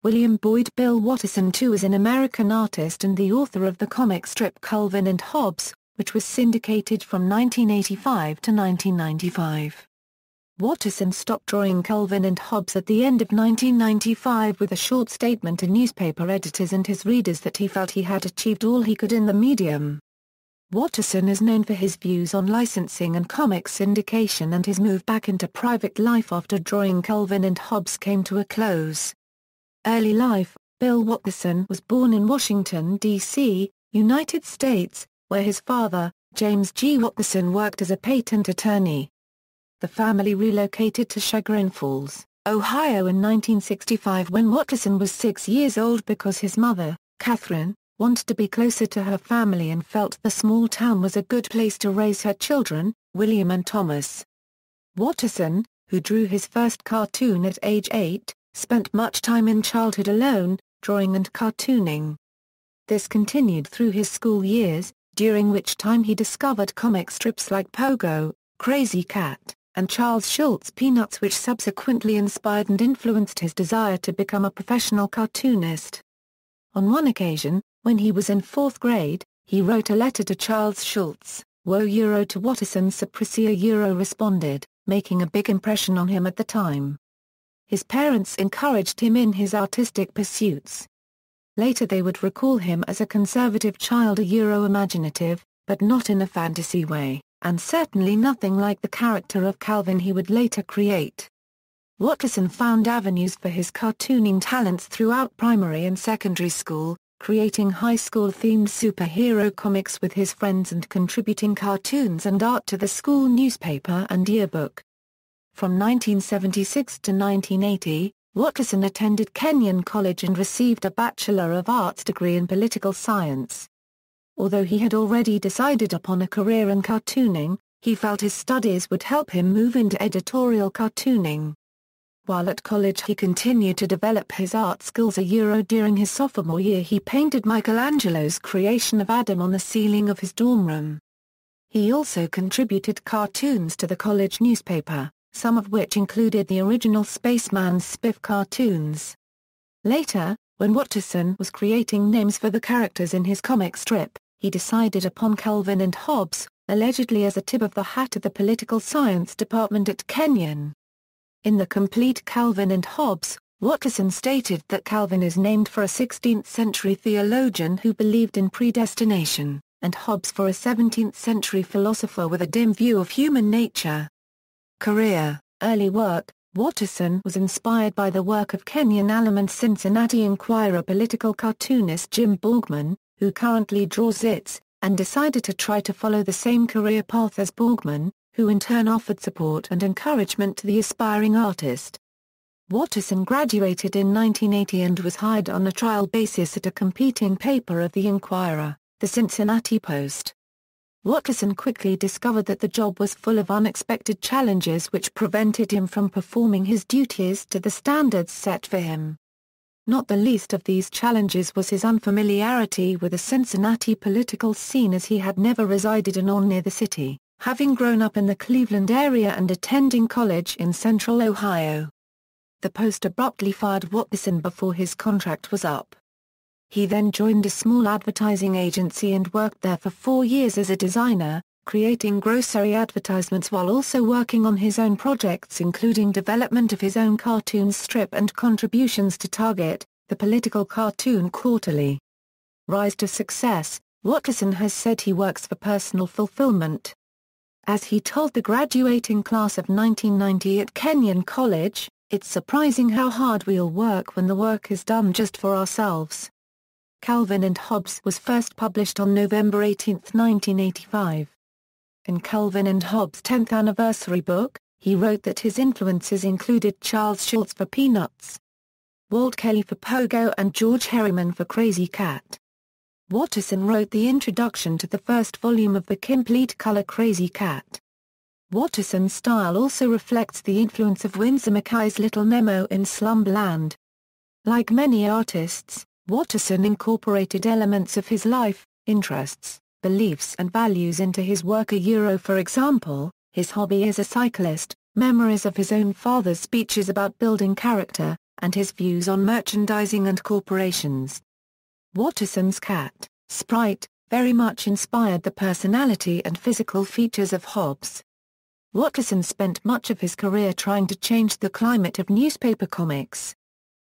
William Boyd Bill Watterson too is an American artist and the author of the comic strip Calvin and Hobbes, which was syndicated from 1985 to 1995. Watterson stopped drawing Calvin and Hobbes at the end of 1995 with a short statement to newspaper editors and his readers that he felt he had achieved all he could in the medium. Watterson is known for his views on licensing and comic syndication, and his move back into private life after drawing Calvin and Hobbes came to a close. Early life: Bill Watterson was born in Washington, D.C., United States, where his father, James G. Watterson, worked as a patent attorney. The family relocated to Chagrin Falls, Ohio in 1965 when Watterson was 6 years old because his mother, Catherine, wanted to be closer to her family and felt the small town was a good place to raise her children, William and Thomas. Watterson, who drew his first cartoon at age 8, spent much time in childhood alone, drawing and cartooning. This continued through his school years, during which time he discovered comic strips like Pogo, Crazy Cat, and Charles Schulz Peanuts, which subsequently inspired and influenced his desire to become a professional cartoonist. On one occasion, when he was in 4th grade, he wrote a letter to Charles Schulz, Wo to Watterson Sapricia responded, making a big impression on him at the time. His parents encouraged him in his artistic pursuits. Later they would recall him as a conservative child, imaginative, but not in a fantasy way, and certainly nothing like the character of Calvin he would later create. Watterson found avenues for his cartooning talents throughout primary and secondary school, creating high school-themed superhero comics with his friends and contributing cartoons and art to the school newspaper and yearbook. From 1976 to 1980, Watterson attended Kenyon College and received a Bachelor of Arts degree in political science. Although he had already decided upon a career in cartooning, he felt his studies would help him move into editorial cartooning. While at college he continued to develop his art skills. During his sophomore year he painted Michelangelo's creation of Adam on the ceiling of his dorm room. He also contributed cartoons to the college newspaper, some of which included the original Spaceman Spiff cartoons. Later, when Watterson was creating names for the characters in his comic strip, he decided upon Calvin and Hobbes, allegedly as a tip of the hat to the political science department at Kenyon. In the complete Calvin and Hobbes, Watterson stated that Calvin is named for a 16th-century theologian who believed in predestination, and Hobbes for a 17th-century philosopher with a dim view of human nature. Career: early work: Watterson was inspired by the work of Kenyon alum and Cincinnati Enquirer political cartoonist Jim Borgman, who currently draws Zits, and decided to try to follow the same career path as Borgman, who in turn offered support and encouragement to the aspiring artist. Watterson graduated in 1980 and was hired on a trial basis at a competing paper of the Enquirer, the Cincinnati Post. Watterson quickly discovered that the job was full of unexpected challenges which prevented him from performing his duties to the standards set for him. Not the least of these challenges was his unfamiliarity with the Cincinnati political scene, as he had never resided in or near the city, having grown up in the Cleveland area and attending college in central Ohio. The Post abruptly fired Watterson before his contract was up. He then joined a small advertising agency and worked there for 4 years as a designer, creating grocery advertisements while also working on his own projects, including development of his own cartoon strip and contributions to Target, the political cartoon Quarterly. Rise to success: Watterson has said he works for personal fulfillment. As he told the graduating class of 1990 at Kenyon College, "It's surprising how hard we'll work when the work is done just for ourselves." Calvin and Hobbes was first published on November 18, 1985. In Calvin and Hobbes' 10th anniversary book, he wrote that his influences included Charles Schulz for Peanuts, Walt Kelly for Pogo and George Herriman for Crazy Cat. Watterson wrote the introduction to the first volume of the complete color Crazy Cat. Watterson's style also reflects the influence of Winsor McCay's Little Nemo in Slumberland. Like many artists, Watterson incorporated elements of his life, interests, beliefs and values into his work. For example, his hobby as a cyclist, memories of his own father's speeches about building character, and his views on merchandising and corporations. Watterson's cat, Sprite, very much inspired the personality and physical features of Hobbs. Watterson spent much of his career trying to change the climate of newspaper comics.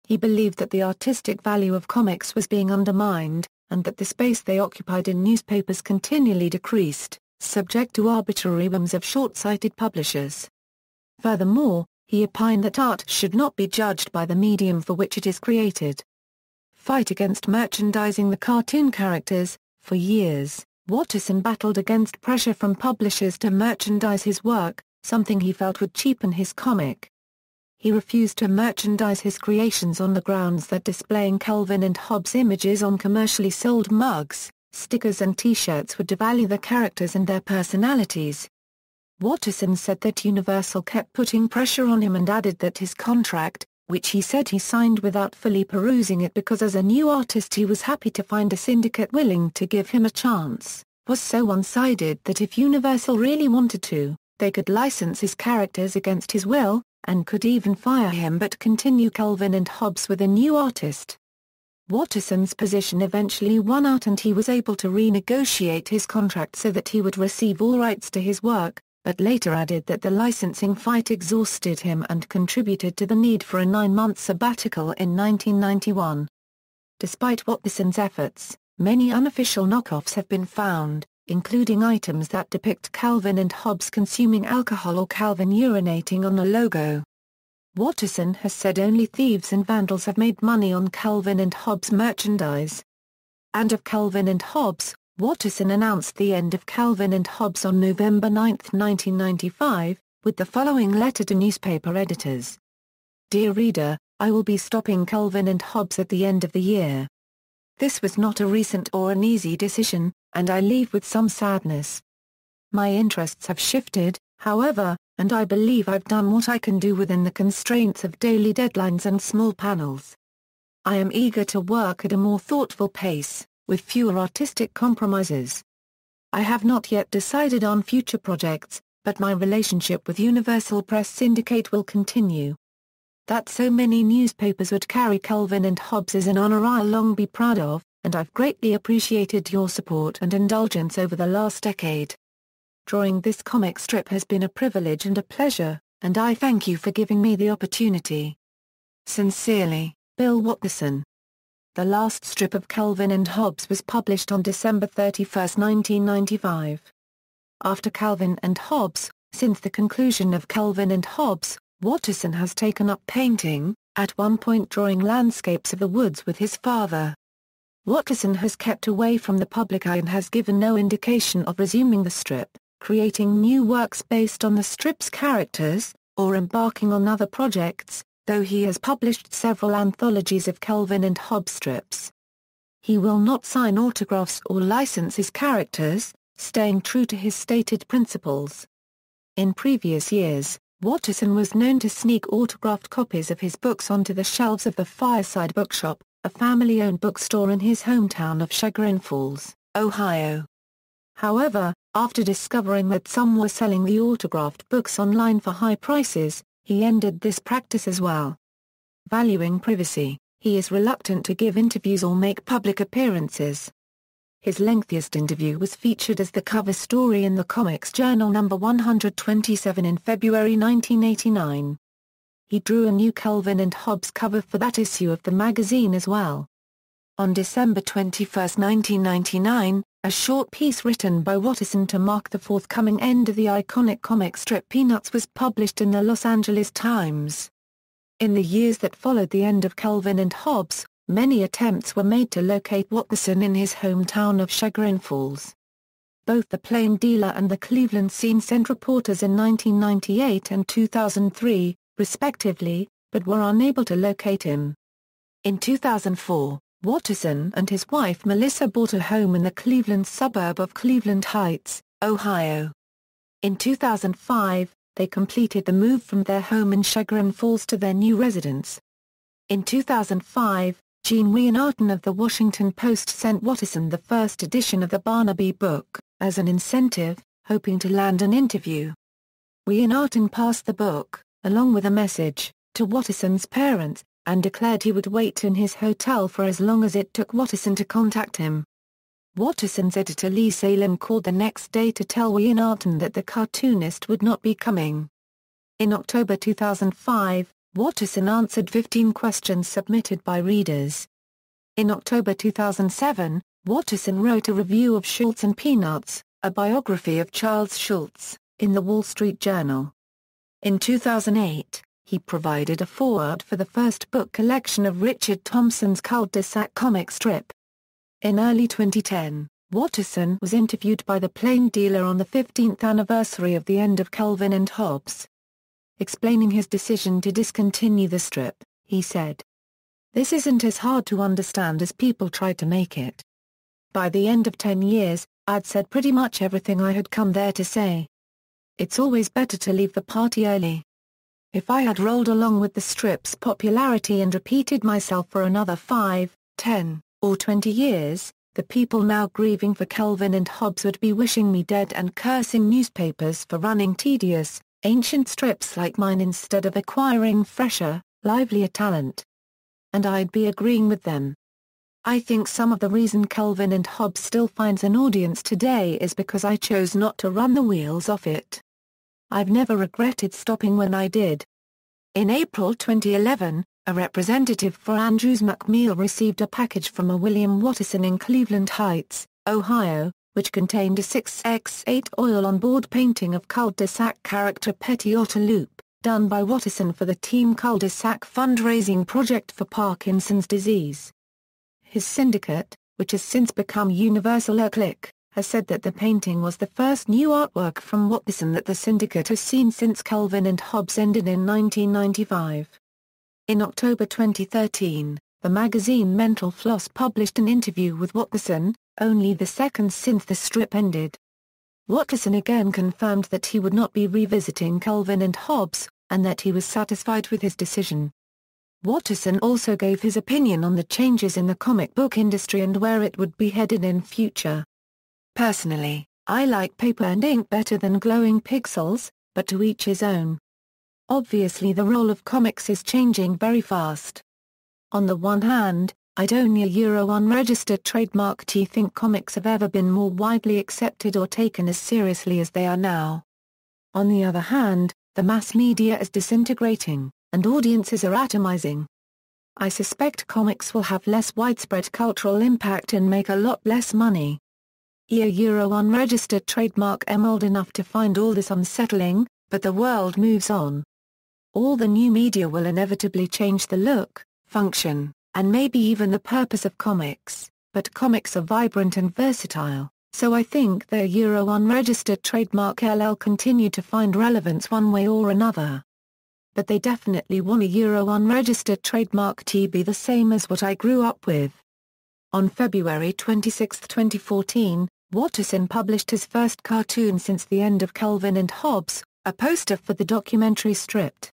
He believed that the artistic value of comics was being undermined, and that the space they occupied in newspapers continually decreased, subject to arbitrary whims of short-sighted publishers. Furthermore, he opined that art should not be judged by the medium for which it is created. Fight against merchandising the cartoon characters. For years, Watterson battled against pressure from publishers to merchandise his work, something he felt would cheapen his comic. He refused to merchandise his creations on the grounds that displaying Calvin and Hobbes images on commercially sold mugs, stickers and T-shirts would devalue the characters and their personalities. Watterson said that Universal kept putting pressure on him and added that his contract, which he said he signed without fully perusing it because as a new artist he was happy to find a syndicate willing to give him a chance, was so one-sided that if Universal really wanted to, they could license his characters against his will, and could even fire him but continue Calvin and Hobbes with a new artist. Watterson's position eventually won out and he was able to renegotiate his contract so that he would receive all rights to his work, but later added that the licensing fight exhausted him and contributed to the need for a 9-month sabbatical in 1991. Despite Watterson's efforts, many unofficial knockoffs have been found, including items that depict Calvin and Hobbes consuming alcohol or Calvin urinating on a logo. Watterson has said only thieves and vandals have made money on Calvin and Hobbes merchandise. And of Calvin and Hobbes, Watterson announced the end of Calvin and Hobbes on November 9, 1995, with the following letter to newspaper editors. Dear reader, I will be stopping Calvin and Hobbes at the end of the year. This was not a recent or an easy decision, and I leave with some sadness. My interests have shifted, however, and I believe I've done what I can do within the constraints of daily deadlines and small panels. I am eager to work at a more thoughtful pace, with fewer artistic compromises. I have not yet decided on future projects, but my relationship with Universal Press Syndicate will continue. That so many newspapers would carry Calvin and Hobbes is an honor I'll long be proud of, and I've greatly appreciated your support and indulgence over the last decade. Drawing this comic strip has been a privilege and a pleasure, and I thank you for giving me the opportunity. Sincerely, Bill Watterson. The last strip of Calvin and Hobbes was published on December 31, 1995. After Calvin and Hobbes, since the conclusion of Calvin and Hobbes, Watterson has taken up painting, at one point drawing landscapes of the woods with his father. Watterson has kept away from the public eye and has given no indication of resuming the strip, creating new works based on the strip's characters, or embarking on other projects, though he has published several anthologies of Calvin and Hobbes strips. He will not sign autographs or license his characters, staying true to his stated principles. In previous years, Watterson was known to sneak autographed copies of his books onto the shelves of the Fireside Bookshop, a family-owned bookstore in his hometown of Chagrin Falls, Ohio. However, after discovering that some were selling the autographed books online for high prices, he ended this practice as well. Valuing privacy, he is reluctant to give interviews or make public appearances. His lengthiest interview was featured as the cover story in the Comics Journal No. 127 in February 1989. He drew a new Calvin and Hobbes cover for that issue of the magazine as well. On December 21, 1999, a short piece written by Watterson to mark the forthcoming end of the iconic comic strip Peanuts was published in the Los Angeles Times. In the years that followed the end of Calvin and Hobbes, many attempts were made to locate Watterson in his hometown of Chagrin Falls. Both the Plain Dealer and the Cleveland Scene sent reporters in 1998 and 2003, respectively, but were unable to locate him. In 2004, Watterson and his wife Melissa bought a home in the Cleveland suburb of Cleveland Heights, Ohio. In 2005, they completed the move from their home in Chagrin Falls to their new residence. In 2005, Gene Weinarten of the Washington Post sent Watterson the first edition of the Barnaby book, as an incentive, hoping to land an interview. Weinarten passed the book, along with a message, to Watterson's parents, and declared he would wait in his hotel for as long as it took Watterson to contact him. Watterson's editor Lee Salem called the next day to tell Wynne-Arton that the cartoonist would not be coming. In October 2005, Watterson answered 15 questions submitted by readers. In October 2007, Watterson wrote a review of Schultz and Peanuts, a biography of Charles Schultz, in the Wall Street Journal. In 2008, he provided a foreword for the first book collection of Richard Thompson's Cul-de-sac comic strip. In early 2010, Watterson was interviewed by The Plain Dealer on the 15th anniversary of the end of Calvin and Hobbes. Explaining his decision to discontinue the strip, he said, "This isn't as hard to understand as people tried to make it. By the end of 10 years, I'd said pretty much everything I had come there to say. It's always better to leave the party early. If I had rolled along with the strip's popularity and repeated myself for another 5, 10, or 20 years, the people now grieving for Calvin and Hobbes would be wishing me dead and cursing newspapers for running tedious, ancient strips like mine instead of acquiring fresher, livelier talent. And I'd be agreeing with them. I think some of the reason Calvin and Hobbes still finds an audience today is because I chose not to run the wheels off it. I've never regretted stopping when I did." In April 2011, a representative for Andrews McMeel received a package from a William Watterson in Cleveland Heights, Ohio, which contained a 6x8 oil-on-board painting of cul-de-sac character Petty Otter Loop, done by Watterson for the Team Cul-de-sac fundraising project for Parkinson's disease. His syndicate, which has since become Universal Click, has said that the painting was the first new artwork from Watterson that the syndicate has seen since Calvin and Hobbes ended in 1995. In October 2013, the magazine Mental Floss published an interview with Watterson, only the second since the strip ended. Watterson again confirmed that he would not be revisiting Calvin and Hobbes, and that he was satisfied with his decision. Watterson also gave his opinion on the changes in the comic book industry and where it would be headed in future. "Personally, I like paper and ink better than glowing pixels, but to each his own. Obviously the role of comics is changing very fast. On the one hand, I'd own a Euro unregistered trademark to think comics have ever been more widely accepted or taken as seriously as they are now. On the other hand, the mass media is disintegrating, and audiences are atomizing. I suspect comics will have less widespread cultural impact and make a lot less money. A Euro unregistered trademark. I'm old enough to find all this unsettling, but the world moves on. All the new media will inevitably change the look, function, and maybe even the purpose of comics, but comics are vibrant and versatile, so I think their Euro unregistered trademark LL continue to find relevance one way or another. But they definitely want a Euro unregistered trademark to be the same as what I grew up with." On February 26, 2014, Watterson published his first cartoon since the end of Calvin and Hobbes, a poster for the documentary Stripped.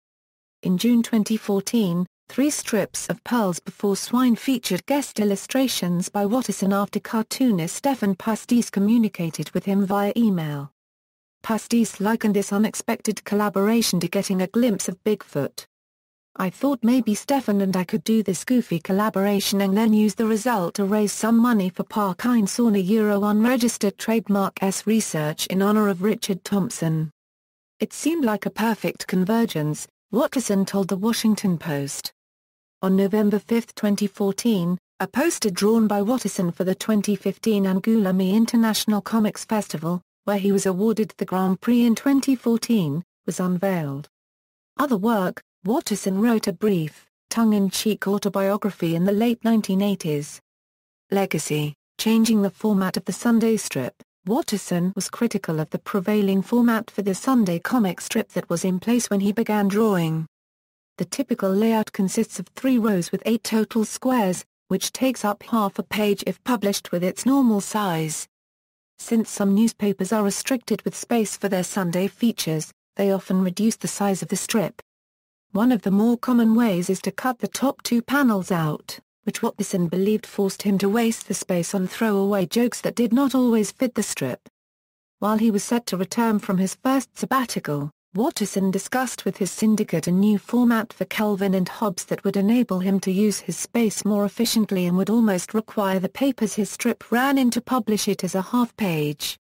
In June 2014, 3 strips of Pearls Before Swine featured guest illustrations by Watterson after cartoonist Stephan Pastis communicated with him via email. Pastis likened this unexpected collaboration to getting a glimpse of Bigfoot. "I thought maybe Stephan and I could do this goofy collaboration and then use the result to raise some money for Parkinson Euro unregistered trademark's research in honor of Richard Thompson. It seemed like a perfect convergence," Watterson told the Washington Post. On November 5, 2014, a poster drawn by Watterson for the 2015 Angoulême International Comics Festival, where he was awarded the Grand Prix in 2014, was unveiled. Other work: Watterson wrote a brief, tongue-in-cheek autobiography in the late 1980s. Legacy: changing the format of the Sunday strip. Watterson was critical of the prevailing format for the Sunday comic strip that was in place when he began drawing. The typical layout consists of 3 rows with 8 total squares, which takes up half a page if published with its normal size. Since some newspapers are restricted with space for their Sunday features, they often reduce the size of the strip. One of the more common ways is to cut the top 2 panels out, which Watterson believed forced him to waste the space on throwaway jokes that did not always fit the strip. While he was set to return from his first sabbatical, Watterson discussed with his syndicate a new format for Calvin and Hobbes that would enable him to use his space more efficiently and would almost require the papers his strip ran in to publish it as a half-page.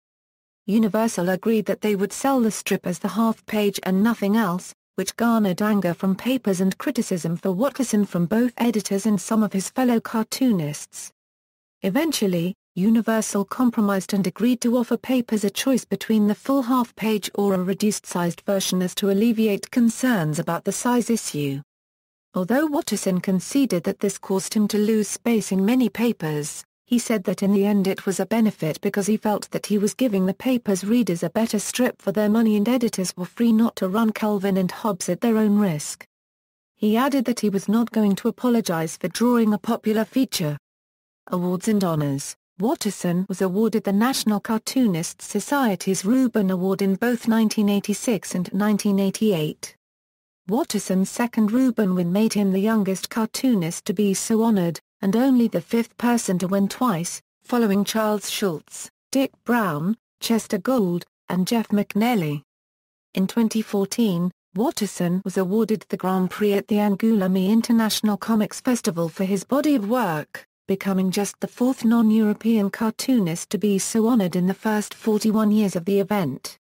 Universal agreed that they would sell the strip as the half-page and nothing else, which garnered anger from papers and criticism for Watterson from both editors and some of his fellow cartoonists. Eventually, Universal compromised and agreed to offer papers a choice between the full half-page or a reduced-sized version as to alleviate concerns about the size issue. Although Watterson conceded that this caused him to lose space in many papers, he said that in the end it was a benefit because he felt that he was giving the paper's readers a better strip for their money and editors were free not to run Calvin and Hobbes at their own risk. He added that he was not going to apologize for drawing a popular feature. Awards and honors. Watterson was awarded the National Cartoonists Society's Reuben Award in both 1986 and 1988. Watterson's second Reuben win made him the youngest cartoonist to be so honored, and only the fifth person to win twice, following Charles Schulz, Dick Brown, Chester Gould, and Jeff McNally. In 2014, Watterson was awarded the Grand Prix at the Angoulême International Comics Festival for his body of work, becoming just the fourth non-European cartoonist to be so honored in the first 41 years of the event.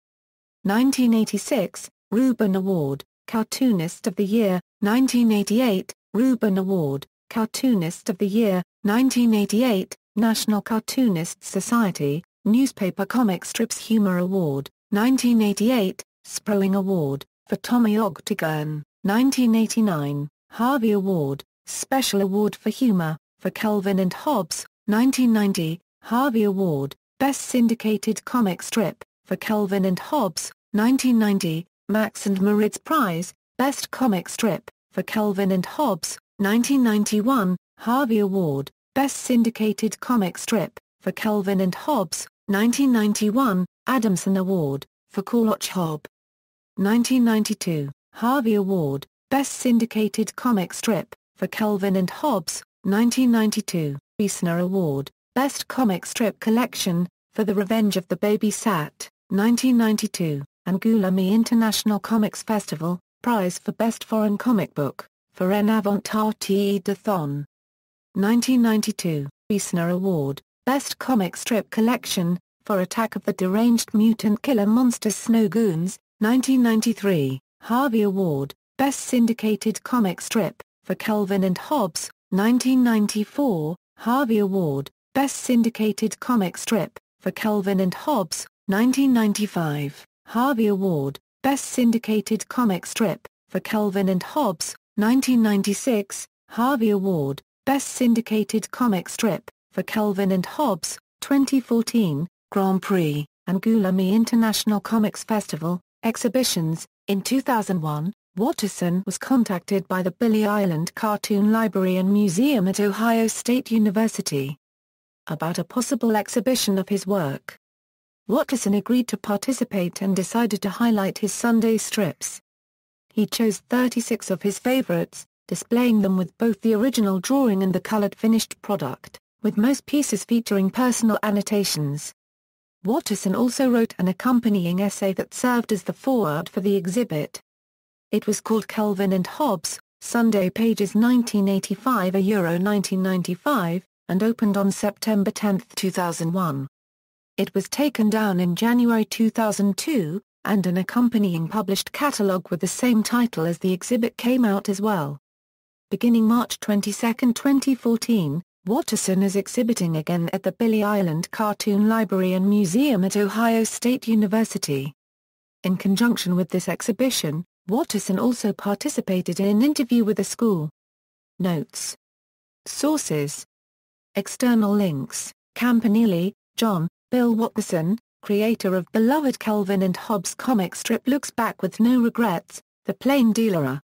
1986, Reuben Award, Cartoonist of the Year, 1988, Reuben Award, Cartoonist of the Year, 1988, National Cartoonists Society, Newspaper Comic Strips Humor Award, 1988, Sproing Award, for Tommy Octagon, 1989, Harvey Award, Special Award for Humor, for Calvin and Hobbes, 1990, Harvey Award, Best Syndicated Comic Strip, for Calvin and Hobbes, 1990, Max and Moritz Prize, Best Comic Strip, for Calvin and Hobbes, 1991, Harvey Award, Best Syndicated Comic Strip, for Calvin and Hobbes, 1991, Adamson Award, for Call-Watch Hobb. 1992, Harvey Award, Best Syndicated Comic Strip, for Calvin and Hobbes, 1992, Eisner Award, Best Comic Strip Collection, for The Revenge of the Baby Sat, 1992, Angoulême International Comics Festival, Prize for Best Foreign Comic Book, for En Avant Artie de Thon. 1992, Eisner Award, Best Comic Strip Collection, for Attack of the Deranged Mutant Killer Monsters Snow Goons, 1993, Harvey Award, Best Syndicated Comic Strip, for Calvin and Hobbes, 1994, Harvey Award, Best Syndicated Comic Strip, for Calvin and Hobbes, 1995, Harvey Award, Best Syndicated Comic Strip, for Calvin and Hobbes, 1996, Harvey Award, Best Syndicated Comic Strip, for Calvin and Hobbes, 2014, Grand Prix, Angoulême International Comics Festival, Exhibitions. In 2001, Watterson was contacted by the Billy Island Cartoon Library and Museum at Ohio State University about a possible exhibition of his work. Watterson agreed to participate and decided to highlight his Sunday strips. He chose 36 of his favorites, displaying them with both the original drawing and the colored finished product, with most pieces featuring personal annotations. Watterson also wrote an accompanying essay that served as the foreword for the exhibit. It was called Calvin and Hobbes, Sunday Pages 1985–1995, and opened on September 10, 2001. It was taken down in January 2002, and an accompanying published catalogue with the same title as the exhibit came out as well. Beginning March 22, 2014, Watterson is exhibiting again at the Billy Island Cartoon Library and Museum at Ohio State University. In conjunction with this exhibition, Watterson also participated in an interview with the school. Notes. Sources. External links. Campanile, John, Bill Watterson, creator of beloved Calvin and Hobbes comic strip looks back with no regrets, The Plain Dealer.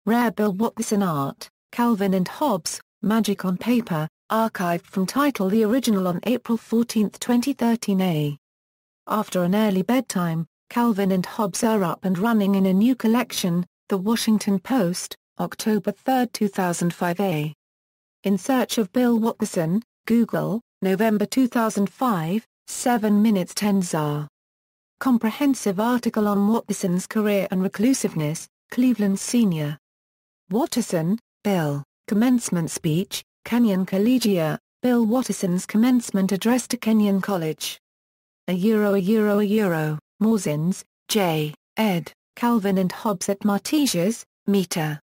Rare Bill Watterson art, Calvin and Hobbes, Magic on Paper, archived from title The Original on April 14, 2013 After an early bedtime, Calvin and Hobbes are up and running in a new collection, The Washington Post, October 3, 2005 In Search of Bill Watterson, Google, November 2005, 7 minutes 10 ZAR. Comprehensive article on Watterson's career and reclusiveness, Cleveland Senior. Watterson, Bill, Commencement Speech, Kenyon Collegiate, Bill Watterson's commencement address to Kenyon College. Morzins, J., ed., Calvin and Hobbes at Martesias, Meta.